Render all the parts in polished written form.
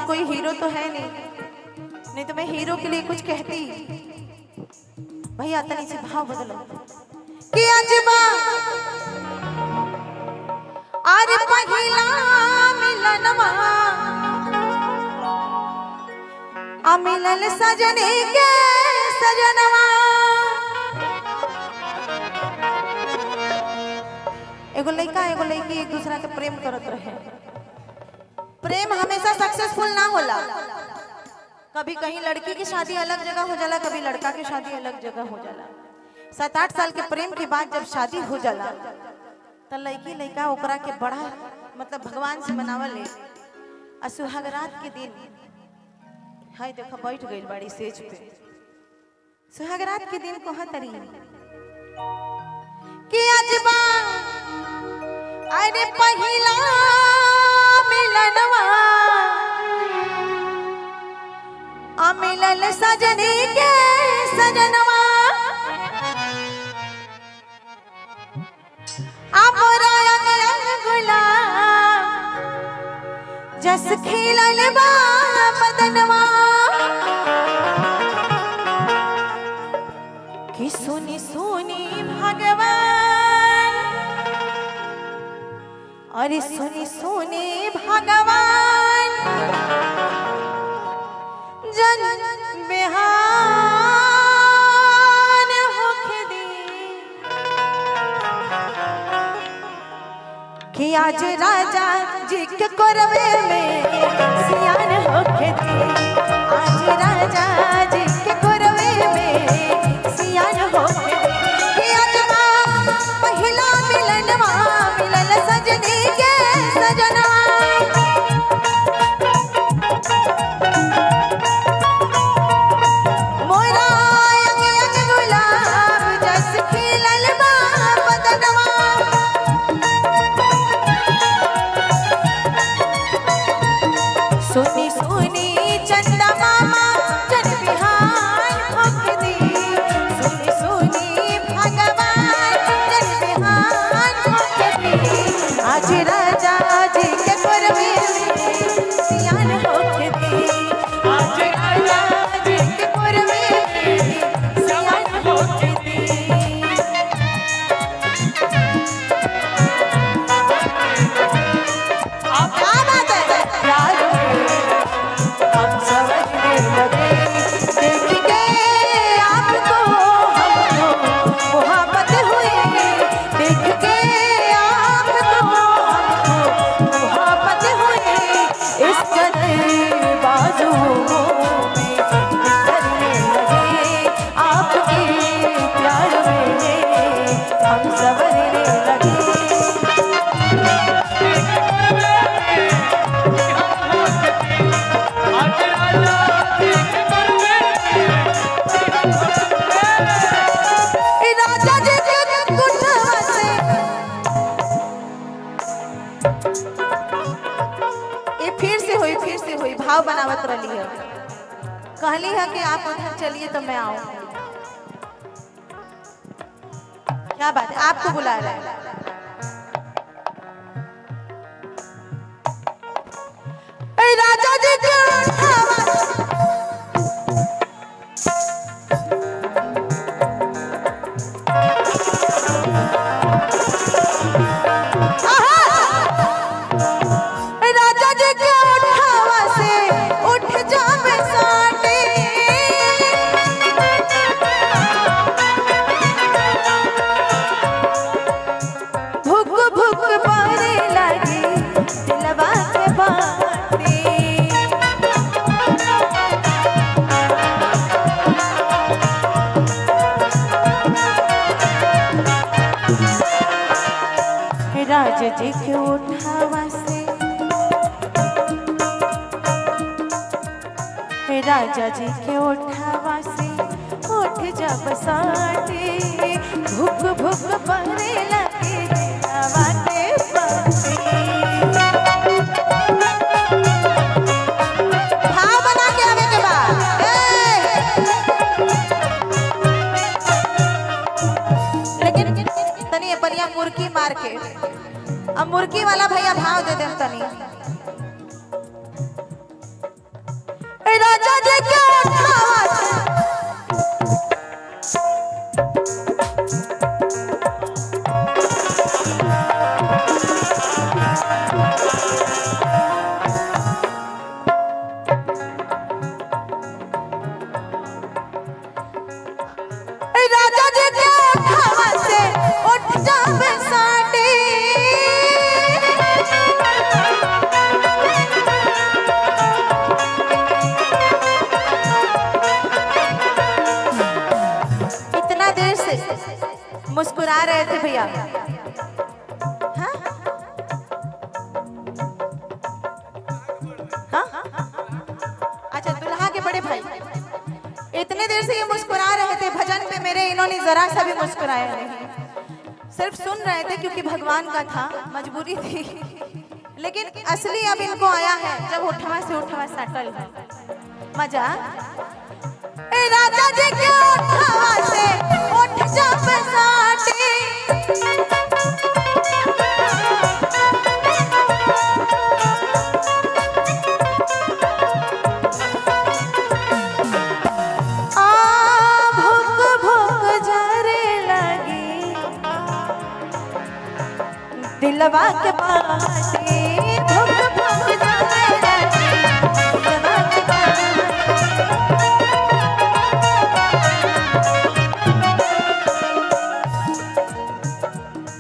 कोई हीरो तो है नहीं, नहीं तो मैं हीरो के लिए कुछ कहती। भैया तनी से भाव बदलो कि अजबा अरे पहिला मिलनवा आ मिलल सजने के सजनवा। एगो लड़का एगो लड़की एक दूसरा के प्रेम करत रहे। प्रेम हमेशा सक्सेसफुल ना होला, कभी कहीं लड़की की शादी अलग जगह हो जाला, कभी लड़का की शादी अलग जगह हो जाला। 7-8 साल के प्रेम के बाद जब शादी हो जाला तो लड़की लड़का ओकरा के बड़ा मतलब भगवान से मनावल है। और सुहागरात के दिन हाय देखो बैठ गई बड़ी सेज पे। सुहागरात के दिन कहा तरी कि अजबा अरे पहिला मिलनवा आ मिलल सजनी के सजनवा। जस खिलल बा बदनवा कि सुनी सुनी भगवान, अरे सुनी सुनी भगवान जन बिहान होके दी कि आज राजा जी के करवे में सियान होके दी। आज राजा जी के करवे में सियान होके दी कि अजबा पहिला मिलनवा मिलल सजनी के सजनवा। मोरा अंग अंग गुलाब जस खिलल बा बदनवा। सुनी सुनी चंदा मामा जन बिहान होके दी। सुनी सुनी भगवान जन बिहान होके दी। आज राजा जी के करवे में सियान होके दी। आज राजा जी के करवे में सियान होके दी। क्या बात है यार, हम समझने लगे देख के आपको हमको मोहब्बत हुई। देख के आपको हमको मोहब्बत हुई। इस कदर बाजुओं में बिखरने लगे आपके प्यार में हम संवरने लगे। राजा जी के कुठवा से ये फिर से हुई भाव बनावत रही है। कहली है कि आप उधर चलिए तो मैं आऊं। क्या बात है, आपको बुला रहा है। राजा जी के कुठवा राजा जी के उठावा से उठ जावे साटे। भुक भुक पड़े लगी दिलवा के बाटे। राजा जी के उठावा से राजा जी के उठावा से उठ जब साटे। भुक भुक पड़े लगे दिलवा के बाटे। भाव बना के आवे के बाद लेकिन तनी परिया मुर्गी मार के अब मुर्गी वाला भैया भाव दे दे तनी। जी के उठावा से राजा जी के उठावा से उठ जावे साडी इतना देर से मुस्कुरा रहे थे भैया। हाँ? हाँ? अच्छा दुल्हा के बड़े भाई इतने देर से ये मुस्कुरा रहे थे भजन पे मेरे, इन्होंने जरा सा भी मुस्कुराया नहीं, सिर्फ सुन रहे थे क्योंकि भगवान का था, मजबूरी थी। लेकिन असली अब इनको आया है जब उठवा से उठवा सटल है मजा। ए राजा जी के उठवा से उठ जा बसाटी दिलवा के बाटे भुक भुक जाने लगी दिलवा के बाटे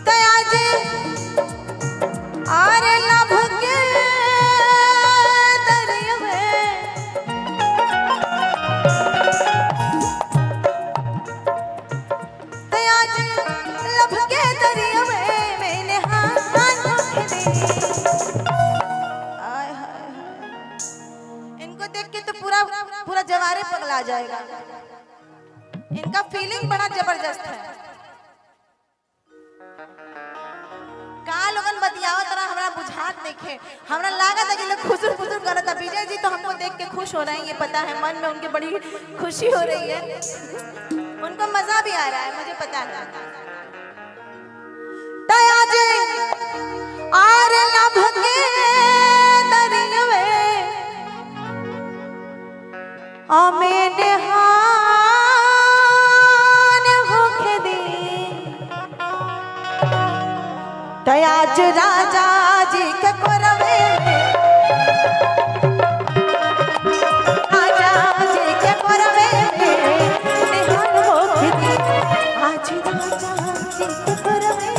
दया जी आरे लभ के दरिया में दया जी लभ के दरिया में इनको देख के तो पूरा पूरा जवारे पगला जाएगा। इनका फीलिंग बड़ा जबरदस्त है। का लोगन बतियावत रहा हमरा बुझात देखे, हमरा लागत है कि लोग खुसुर खुसुर करत है। विजय जी तो हमको देख के खुश हो रहे हैं, ये पता है, मन में उनके बड़ी खुशी हो रही है, उनको मजा भी आ रहा है, मुझे पता है। दया जी आरे लभ के दरिया में आमेने हान होके दी दयाज राजा जी के कोरवे राजा जी के कोरवे निहान होके दी आज राजा जी के कोरवे